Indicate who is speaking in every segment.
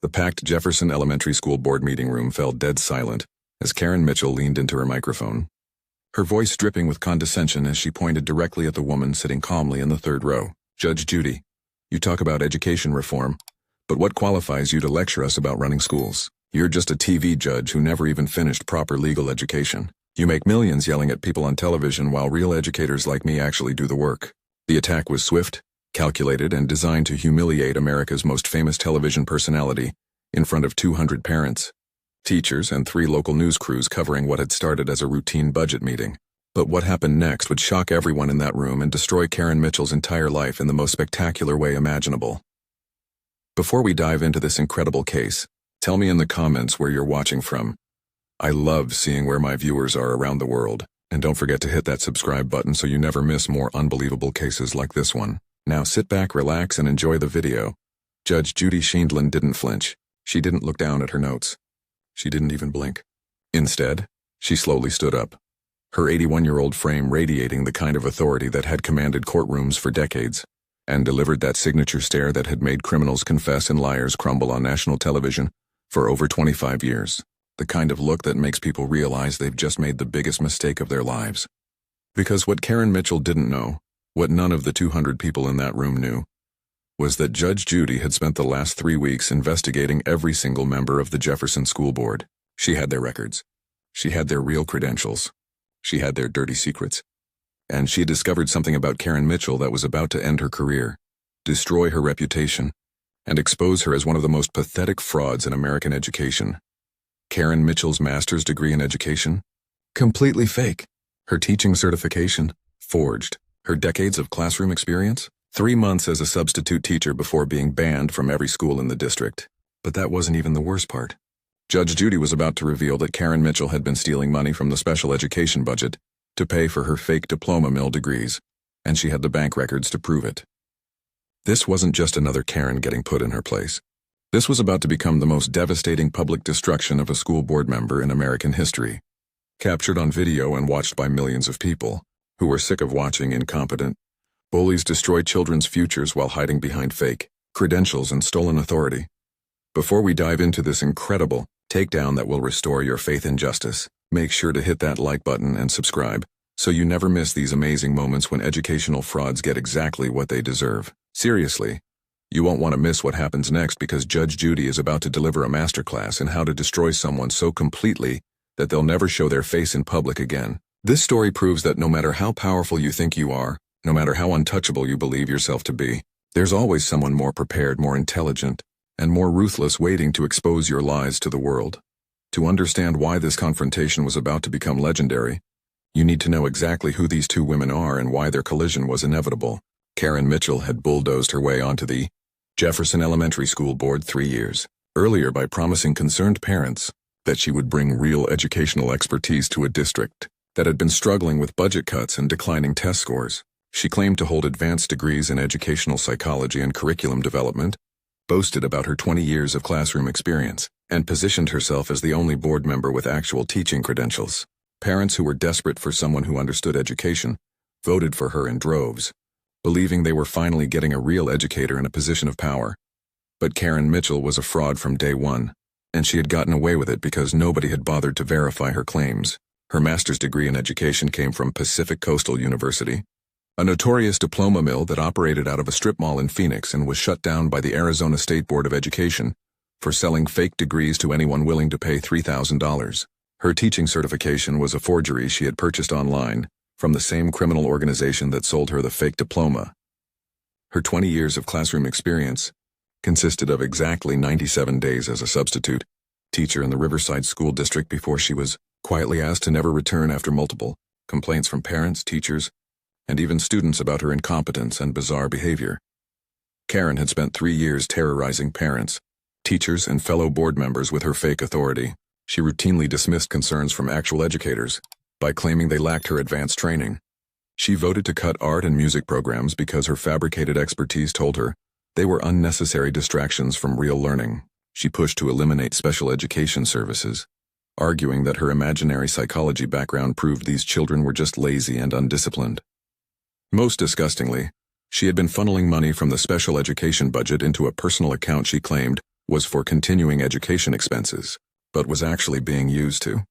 Speaker 1: The packed Jefferson Elementary School board meeting room fell dead silent as Karen Mitchell leaned into her microphone, her voice dripping with condescension as she pointed directly at the woman sitting calmly in the third row. Judge Judy, you talk about education reform, but what qualifies you to lecture us about running schools? You're just a TV judge who never even finished proper legal education. You make millions yelling at people on television while real educators like me actually do the work. The attack was swift, calculated, and designed to humiliate America's most famous television personality in front of 200 parents, teachers, and 3 local news crews covering what had started as a routine budget meeting. But what happened next would shock everyone in that room and destroy Karen Mitchell's entire life in the most spectacular way imaginable. Before we dive into this incredible case, tell me in the comments where you're watching from. I love seeing where my viewers are around the world, and don't forget to hit that subscribe button so you never miss more unbelievable cases like this one. Now sit back, relax, and enjoy the video. Judge Judy Sheindlin didn't flinch. She didn't look down at her notes. She didn't even blink. Instead, she slowly stood up, her 81-year-old frame radiating the kind of authority that had commanded courtrooms for decades, and delivered that signature stare that had made criminals confess and liars crumble on national television for over 25 years. The kind of look that makes people realize they've just made the biggest mistake of their lives. Because what Karen Mitchell didn't know, what none of the 200 people in that room knew, was that Judge Judy had spent the last 3 weeks investigating every single member of the Jefferson School Board. She had their records. She had their real credentials. She had their dirty secrets. And she discovered something about Karen Mitchell that was about to end her career, destroy her reputation, and expose her as one of the most pathetic frauds in American education. Karen Mitchell's master's degree in education? Completely fake. Her teaching certification? Forged. Her decades of classroom experience? 3 months as a substitute teacher before being banned from every school in the district. But that wasn't even the worst part. Judge Judy was about to reveal that Karen Mitchell had been stealing money from the special education budget to pay for her fake diploma mill degrees, and she had the bank records to prove it. This wasn't just another Karen getting put in her place. This was about to become the most devastating public destruction of a school board member in American history, captured on video and watched by millions of people who were sick of watching incompetent bullies destroy children's futures while hiding behind fake credentials and stolen authority. Before we dive into this incredible takedown that will restore your faith in justice, make sure to hit that like button and subscribe so you never miss these amazing moments when educational frauds get exactly what they deserve. Seriously, you won't want to miss what happens next because Judge Judy is about to deliver a masterclass in how to destroy someone so completely that they'll never show their face in public again. This story proves that no matter how powerful you think you are, no matter how untouchable you believe yourself to be, there's always someone more prepared, more intelligent, and more ruthless waiting to expose your lies to the world. To understand why this confrontation was about to become legendary, you need to know exactly who these 2 women are and why their collision was inevitable. Karen Mitchell had bulldozed her way onto the Jefferson Elementary School Board 3 years earlier by promising concerned parents that she would bring real educational expertise to a district that had been struggling with budget cuts and declining test scores. She claimed to hold advanced degrees in educational psychology and curriculum development, boasted about her 20 years of classroom experience, and positioned herself as the only board member with actual teaching credentials. Parents who were desperate for someone who understood education voted for her in droves, believing they were finally getting a real educator in a position of power. But Karen Mitchell was a fraud from day one, and she had gotten away with it because nobody had bothered to verify her claims. Her master's degree in education came from Pacific Coastal University, a notorious diploma mill that operated out of a strip mall in Phoenix and was shut down by the Arizona State Board of Education for selling fake degrees to anyone willing to pay $3,000. Her teaching certification was a forgery she had purchased online from the same criminal organization that sold her the fake diploma. Her 20 years of classroom experience consisted of exactly 97 days as a substitute teacher in the Riverside School District before she was quietly asked to never return after multiple complaints from parents, teachers, and even students about her incompetence and bizarre behavior. Karen had spent 3 years terrorizing parents, teachers, and fellow board members with her fake authority. She routinely dismissed concerns from actual educators by claiming they lacked her advanced training. She voted to cut art and music programs because her fabricated expertise told her they were unnecessary distractions from real learning. She pushed to eliminate special education services, arguing that her imaginary psychology background proved these children were just lazy and undisciplined. Most disgustingly, she had been funneling money from the special education budget into a personal account she claimed was for continuing education expenses, but was actually being used to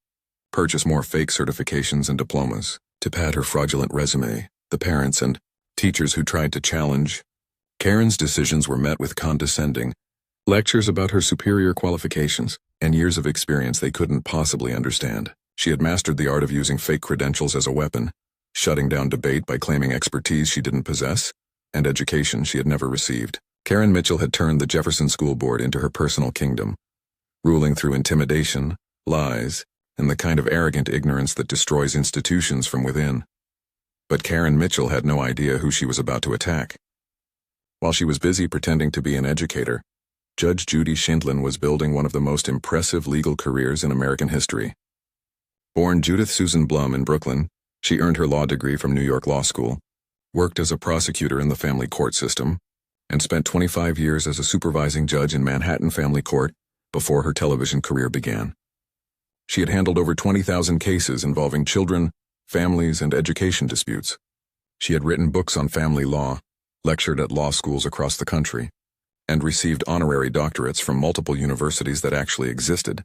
Speaker 1: purchase more fake certifications and diplomas to pad her fraudulent resume. The parents and teachers who tried to challenge Karen's decisions were met with condescending lectures about her superior qualifications and years of experience they couldn't possibly understand. She had mastered the art of using fake credentials as a weapon, shutting down debate by claiming expertise she didn't possess and education she had never received. Karen Mitchell had turned the Jefferson School Board into her personal kingdom, ruling through intimidation, lies, and the kind of arrogant ignorance that destroys institutions from within. But Karen Mitchell had no idea who she was about to attack. While she was busy pretending to be an educator, Judge Judy Schindlin was building one of the most impressive legal careers in American history. Born Judith Susan Blum in Brooklyn, she earned her law degree from New York Law School, worked as a prosecutor in the family court system, and spent 25 years as a supervising judge in Manhattan Family Court before her television career began. She had handled over 20,000 cases involving children, families, and education disputes. She had written books on family law, lectured at law schools across the country, and received honorary doctorates from multiple universities that actually existed.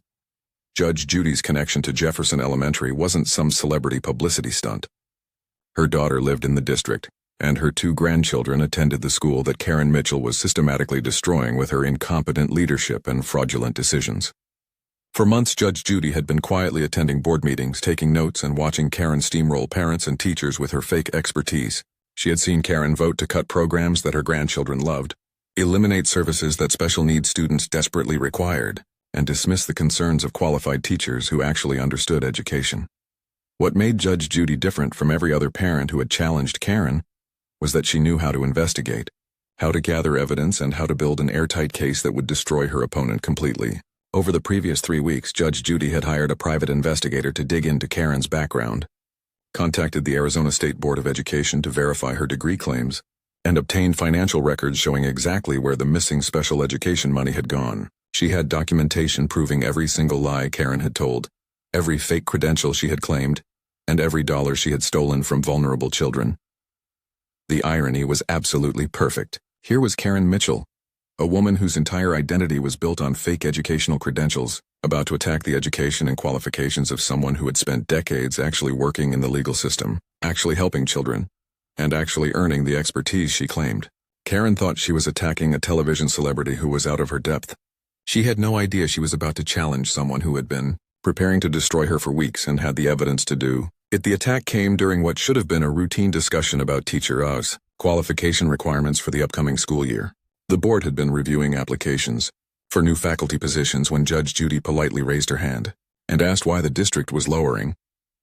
Speaker 1: Judge Judy's connection to Jefferson Elementary wasn't some celebrity publicity stunt. Her daughter lived in the district, and her 2 grandchildren attended the school that Karen Mitchell was systematically destroying with her incompetent leadership and fraudulent decisions. For months, Judge Judy had been quietly attending board meetings, taking notes, and watching Karen steamroll parents and teachers with her fake expertise. She had seen Karen vote to cut programs that her grandchildren loved, eliminate services that special needs students desperately required, and dismiss the concerns of qualified teachers who actually understood education. What made Judge Judy different from every other parent who had challenged Karen was that she knew how to investigate, how to gather evidence, and how to build an airtight case that would destroy her opponent completely. Over the previous 3 weeks, Judge Judy had hired a private investigator to dig into Karen's background, contacted the Arizona State Board of Education to verify her degree claims, and obtained financial records showing exactly where the missing special education money had gone. She had documentation proving every single lie Karen had told, every fake credential she had claimed, and every dollar she had stolen from vulnerable children. The irony was absolutely perfect. Here was Karen Mitchell, a woman whose entire identity was built on fake educational credentials, about to attack the education and qualifications of someone who had spent decades actually working in the legal system, actually helping children, and actually earning the expertise she claimed. Karen thought she was attacking a television celebrity who was out of her depth. She had no idea she was about to challenge someone who had been preparing to destroy her for weeks and had the evidence to do it. The attack came during what should have been a routine discussion about teachers' qualification requirements for the upcoming school year. The board had been reviewing applications for new faculty positions when Judge Judy politely raised her hand and asked why the district was lowering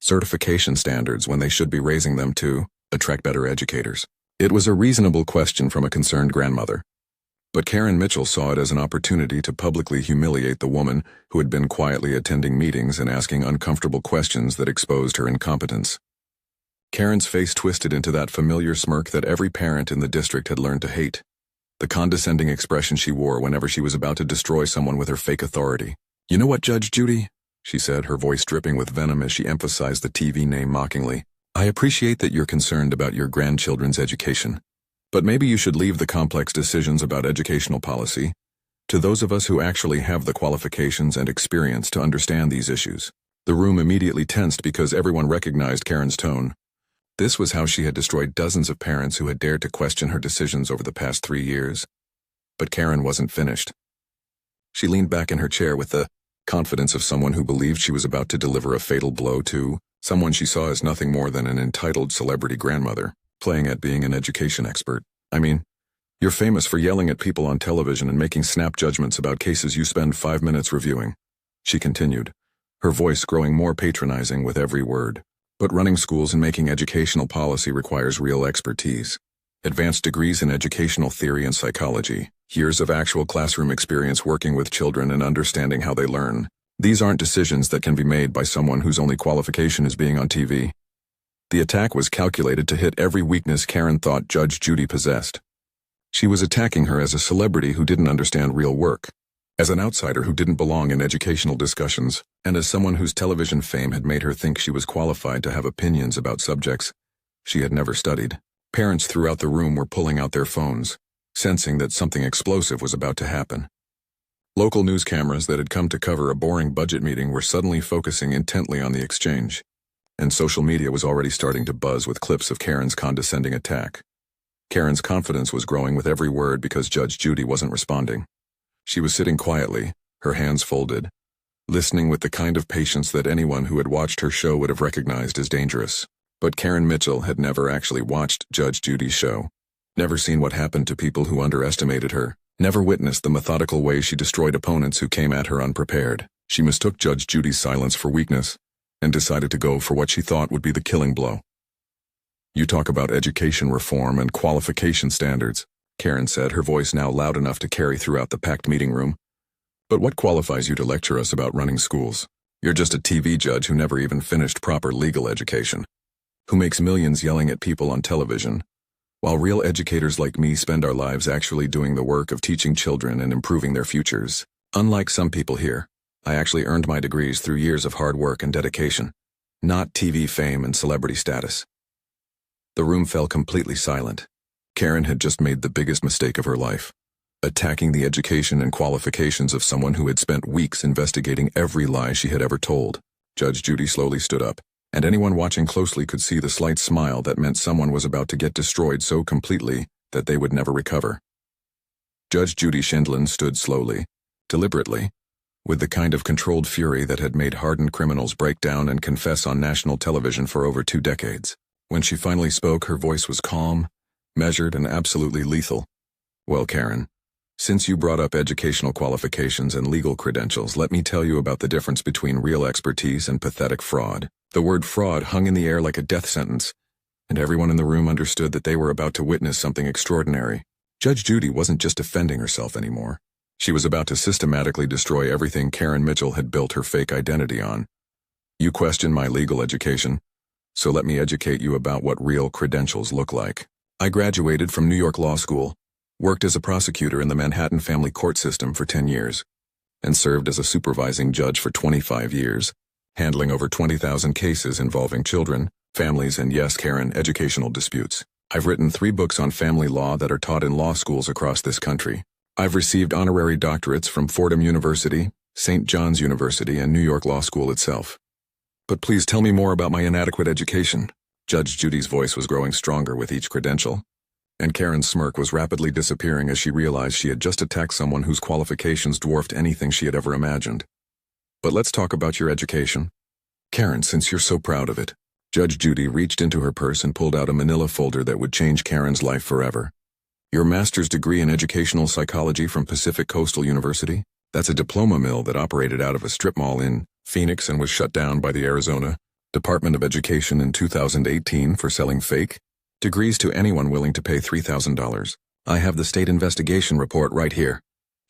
Speaker 1: certification standards when they should be raising them to attract better educators. It was a reasonable question from a concerned grandmother, but Karen Mitchell saw it as an opportunity to publicly humiliate the woman who had been quietly attending meetings and asking uncomfortable questions that exposed her incompetence. Karen's face twisted into that familiar smirk that every parent in the district had learned to hate, the condescending expression she wore whenever she was about to destroy someone with her fake authority. "You know what, Judge Judy?" she said, her voice dripping with venom as she emphasized the TV name mockingly. "I appreciate that you're concerned about your grandchildren's education, but maybe you should leave the complex decisions about educational policy to those of us who actually have the qualifications and experience to understand these issues." The room immediately tensed because everyone recognized Karen's tone. This was how she had destroyed dozens of parents who had dared to question her decisions over the past 3 years. But Karen wasn't finished. She leaned back in her chair with the confidence of someone who believed she was about to deliver a fatal blow to someone she saw as nothing more than an entitled celebrity grandmother, playing at being an education expert. "I mean, you're famous for yelling at people on television and making snap judgments about cases you spend 5 minutes reviewing," she continued, her voice growing more patronizing with every word. "But running schools and making educational policy requires real expertise. Advanced degrees in educational theory and psychology, years of actual classroom experience working with children and understanding how they learn. These aren't decisions that can be made by someone whose only qualification is being on TV." The attack was calculated to hit every weakness Karen thought Judge Judy possessed. She was attacking her as a celebrity who didn't understand real work, as an outsider who didn't belong in educational discussions, and as someone whose television fame had made her think she was qualified to have opinions about subjects she had never studied. Parents throughout the room were pulling out their phones, sensing that something explosive was about to happen. Local news cameras that had come to cover a boring budget meeting were suddenly focusing intently on the exchange, and social media was already starting to buzz with clips of Karen's condescending attack. Karen's confidence was growing with every word because Judge Judy wasn't responding. She was sitting quietly, her hands folded, listening with the kind of patience that anyone who had watched her show would have recognized as dangerous. But Karen Mitchell had never actually watched Judge Judy's show, never seen what happened to people who underestimated her, never witnessed the methodical way she destroyed opponents who came at her unprepared. She mistook Judge Judy's silence for weakness, and decided to go for what she thought would be the killing blow. "You talk about education reform and qualification standards," Karen said, her voice now loud enough to carry throughout the packed meeting room. "But what qualifies you to lecture us about running schools? You're just a TV judge who never even finished proper legal education, who makes millions yelling at people on television, while real educators like me spend our lives actually doing the work of teaching children and improving their futures. Unlike some people here, I actually earned my degrees through years of hard work and dedication, not TV fame and celebrity status." The room fell completely silent. Karen had just made the biggest mistake of her life, attacking the education and qualifications of someone who had spent weeks investigating every lie she had ever told. Judge Judy slowly stood up, and anyone watching closely could see the slight smile that meant someone was about to get destroyed so completely that they would never recover. Judge Judy Sheindlin stood slowly, deliberately, with the kind of controlled fury that had made hardened criminals break down and confess on national television for over 2 decades. When she finally spoke, her voice was calm, measured, and absolutely lethal. "Well, Karen, since you brought up educational qualifications and legal credentials, let me tell you about the difference between real expertise and pathetic fraud." The word fraud hung in the air like a death sentence, and everyone in the room understood that they were about to witness something extraordinary. Judge Judy wasn't just defending herself anymore. She was about to systematically destroy everything Karen Mitchell had built her fake identity on. "You question my legal education, so let me educate you about what real credentials look like. I graduated from New York Law School, worked as a prosecutor in the Manhattan family court system for 10 years, and served as a supervising judge for 25 years, handling over 20,000 cases involving children, families, and yes, Karen, educational disputes. I've written 3 books on family law that are taught in law schools across this country. I've received honorary doctorates from Fordham University, St. John's University, and New York Law School itself. But please tell me more about my inadequate education." Judge Judy's voice was growing stronger with each credential, and Karen's smirk was rapidly disappearing as she realized she had just attacked someone whose qualifications dwarfed anything she had ever imagined. "But let's talk about your education. Karen, since you're so proud of it." Judge Judy reached into her purse and pulled out a manila folder that would change Karen's life forever. "Your master's degree in educational psychology from Pacific Coastal University? That's a diploma mill that operated out of a strip mall in Phoenix and was shut down by the Arizona Department of Education in 2018 for selling fake degrees to anyone willing to pay $3,000. I have the state investigation report right here."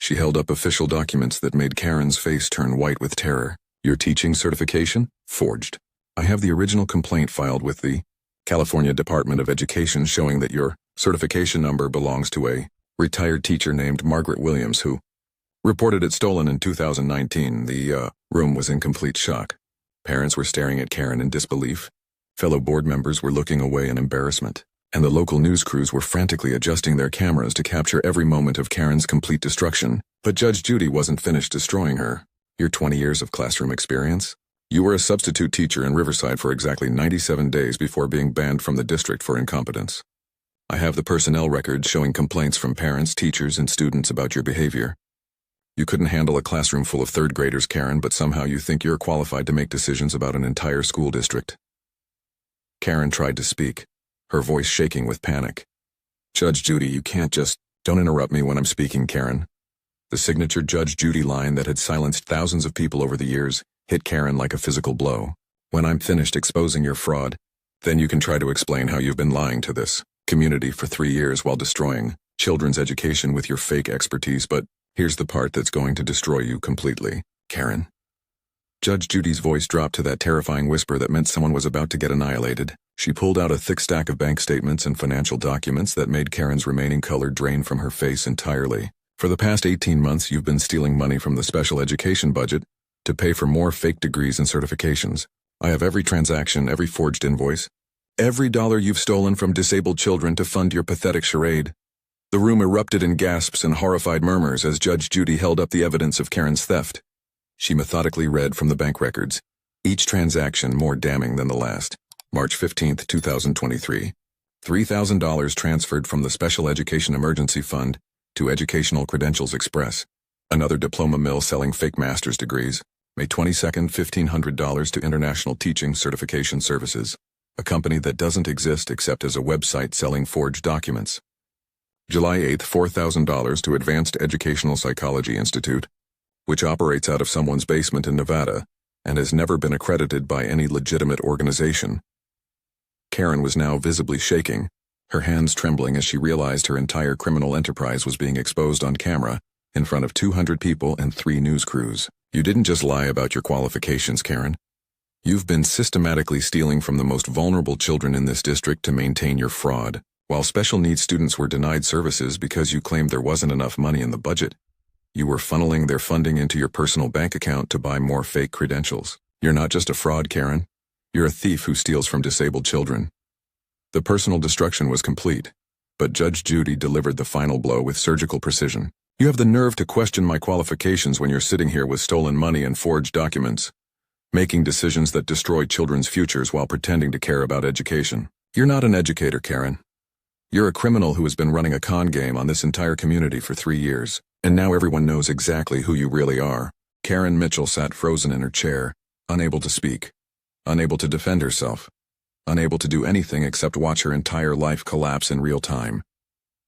Speaker 1: She held up official documents that made Karen's face turn white with terror. "Your teaching certification? Forged. I have the original complaint filed with the California Department of Education showing that your certification number belongs to a retired teacher named Margaret Williams who reported it stolen in 2019. The room was in complete shock. Parents were staring at Karen in disbelief. Fellow board members were looking away in embarrassment, and the local news crews were frantically adjusting their cameras to capture every moment of Karen's complete destruction. But Judge Judy wasn't finished destroying her. "Your 20 years of classroom experience? You were a substitute teacher in Riverside for exactly 97 days before being banned from the district for incompetence. I have the personnel records showing complaints from parents, teachers, and students about your behavior. You couldn't handle a classroom full of 3rd graders, Karen, but somehow you think you're qualified to make decisions about an entire school district." Karen tried to speak, her voice shaking with panic. "Judge Judy, you can't just— Don't interrupt me when I'm speaking, Karen." The signature Judge Judy line that had silenced thousands of people over the years hit Karen like a physical blow. "When I'm finished exposing your fraud, then you can try to explain how you've been lying to this community for 3 years while destroying children's education with your fake expertise, but here's the part that's going to destroy you completely, Karen." Judge Judy's voice dropped to that terrifying whisper that meant someone was about to get annihilated. She pulled out a thick stack of bank statements and financial documents that made Karen's remaining color drain from her face entirely. "For the past 18 months, you've been stealing money from the special education budget to pay for more fake degrees and certifications. I have every transaction, every forged invoice, every dollar you've stolen from disabled children to fund your pathetic charade. The room erupted in gasps and horrified murmurs as Judge Judy held up the evidence of Karen's theft. She methodically read from the bank records, each transaction more damning than the last. March 15, 2023. $3,000 transferred from the Special Education Emergency Fund to Educational Credentials Express. Another diploma mill selling fake master's degrees. May 22nd, $1,500 to International Teaching Certification Services, a company that doesn't exist except as a website selling forged documents. July 8th, $4,000 to Advanced Educational Psychology Institute, which operates out of someone's basement in Nevada and has never been accredited by any legitimate organization. Karen was now visibly shaking, her hands trembling as she realized her entire criminal enterprise was being exposed on camera in front of 200 people and 3 news crews. You didn't just lie about your qualifications, Karen. You've been systematically stealing from the most vulnerable children in this district to maintain your fraud, while special needs students were denied services because you claimed there wasn't enough money in the budget. You were funneling their funding into your personal bank account to buy more fake credentials. You're not just a fraud, Karen. You're a thief who steals from disabled children. The personal destruction was complete, but Judge Judy delivered the final blow with surgical precision. You have the nerve to question my qualifications when you're sitting here with stolen money and forged documents, making decisions that destroy children's futures while pretending to care about education. You're not an educator, Karen. You're a criminal who has been running a con game on this entire community for 3 years, and now everyone knows exactly who you really are. Karen Mitchell sat frozen in her chair, unable to speak, unable to defend herself, unable to do anything except watch her entire life collapse in real time.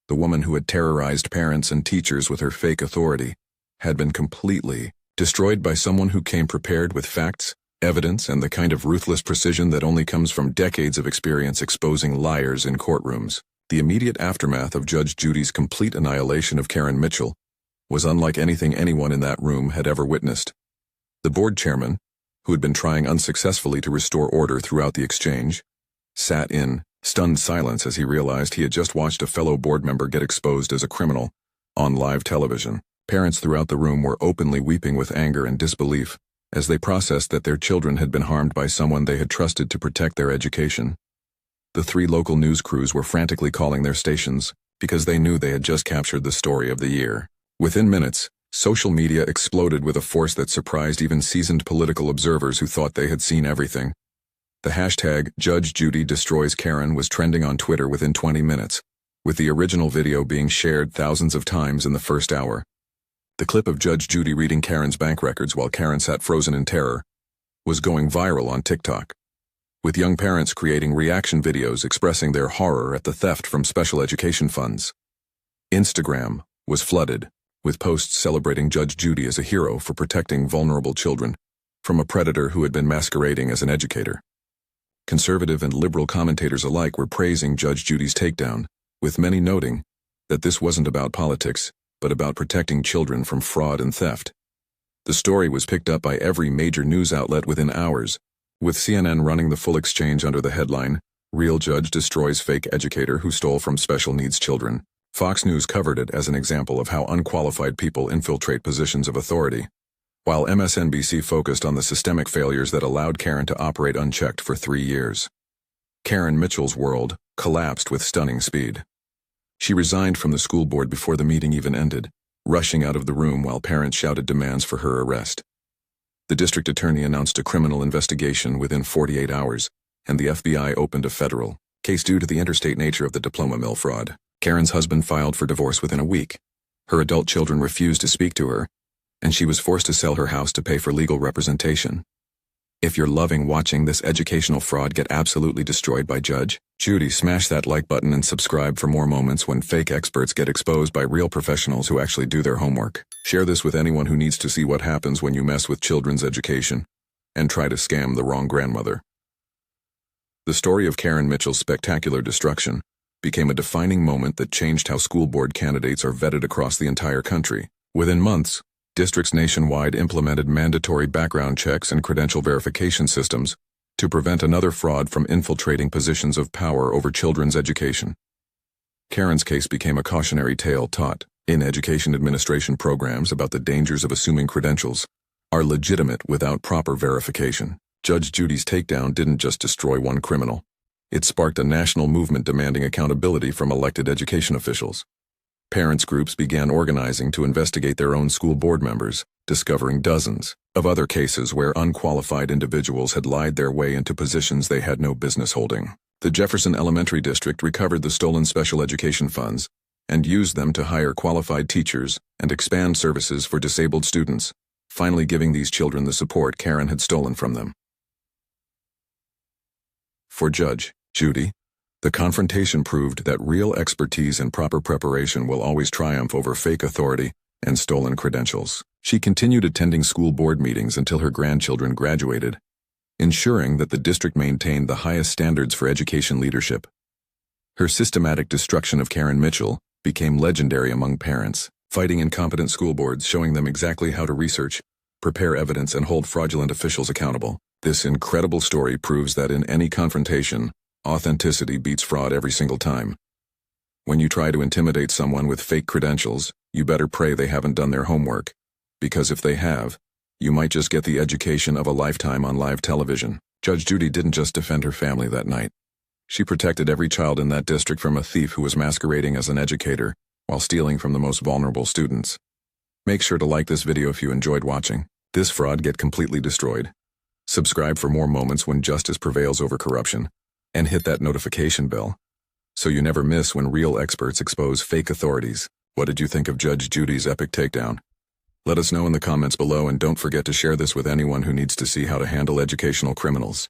Speaker 1: The woman who had terrorized parents and teachers with her fake authority had been completely destroyed by someone who came prepared with facts, evidence, and the kind of ruthless precision that only comes from decades of experience exposing liars in courtrooms. The immediate aftermath of Judge Judy's complete annihilation of Karen Mitchell was unlike anything anyone in that room had ever witnessed. The board chairman, who had been trying unsuccessfully to restore order throughout the exchange, sat in stunned silence as he realized he had just watched a fellow board member get exposed as a criminal on live television. Parents throughout the room were openly weeping with anger and disbelief as they processed that their children had been harmed by someone they had trusted to protect their education. The 3 local news crews were frantically calling their stations because they knew they had just captured the story of the year. Within minutes, social media exploded with a force that surprised even seasoned political observers who thought they had seen everything. The hashtag Judge Judy Destroys Karen was trending on Twitter within 20 minutes, with the original video being shared thousands of times in the first hour. The clip of Judge Judy reading Karen's bank records while Karen sat frozen in terror was going viral on TikTok, with young parents creating reaction videos expressing their horror at the theft from special education funds. Instagram was flooded with posts celebrating Judge Judy as a hero for protecting vulnerable children from a predator who had been masquerading as an educator. Conservative and liberal commentators alike were praising Judge Judy's takedown, with many noting that this wasn't about politics, but about protecting children from fraud and theft. The story was picked up by every major news outlet within hours, with CNN running the full exchange under the headline, "Real Judge Destroys Fake Educator Who Stole from Special Needs Children." Fox News covered it as an example of how unqualified people infiltrate positions of authority, while MSNBC focused on the systemic failures that allowed Karen to operate unchecked for 3 years. Karen Mitchell's world collapsed with stunning speed. She resigned from the school board before the meeting even ended, rushing out of the room while parents shouted demands for her arrest. The district attorney announced a criminal investigation within 48 hours, and the FBI opened a federal case due to the interstate nature of the diploma mill fraud. Karen's husband filed for divorce within a week. Her adult children refused to speak to her, and she was forced to sell her house to pay for legal representation. If you're loving watching this educational fraud get absolutely destroyed by Judge Judy, smash that like button and subscribe for more moments when fake experts get exposed by real professionals who actually do their homework. Share this with anyone who needs to see what happens when you mess with children's education and try to scam the wrong grandmother. The story of Karen Mitchell's spectacular destruction became a defining moment that changed how school board candidates are vetted across the entire country. Within months, districts nationwide implemented mandatory background checks and credential verification systems to prevent another fraud from infiltrating positions of power over children's education. Karen's case became a cautionary tale taught in education administration programs about the dangers of assuming credentials are legitimate without proper verification. Judge Judy's takedown didn't just destroy one criminal. It sparked a national movement demanding accountability from elected education officials. Parents' groups began organizing to investigate their own school board members, discovering dozens of other cases where unqualified individuals had lied their way into positions they had no business holding. The Jefferson Elementary District recovered the stolen special education funds and used them to hire qualified teachers and expand services for disabled students, finally giving these children the support Karen had stolen from them. For Judge Judy, the confrontation proved that real expertise and proper preparation will always triumph over fake authority and stolen credentials. She continued attending school board meetings until her grandchildren graduated, ensuring that the district maintained the highest standards for education leadership. Her systematic destruction of Karen Mitchell became legendary among parents, fighting incompetent school boards, showing them exactly how to research, prepare evidence, and hold fraudulent officials accountable. This incredible story proves that in any confrontation, authenticity beats fraud every single time. When you try to intimidate someone with fake credentials, you better pray they haven't done their homework, because if they have, you might just get the education of a lifetime on live television. Judge Judy didn't just defend her family that night. She protected every child in that district from a thief who was masquerading as an educator while stealing from the most vulnerable students. Make sure to like this video if you enjoyed watching this fraud get completely destroyed. Subscribe for more moments when justice prevails over corruption, and hit that notification bell so you never miss when real experts expose fake authorities. What did you think of Judge Judy's epic takedown? Let us know in the comments below, and don't forget to share this with anyone who needs to see how to handle educational criminals.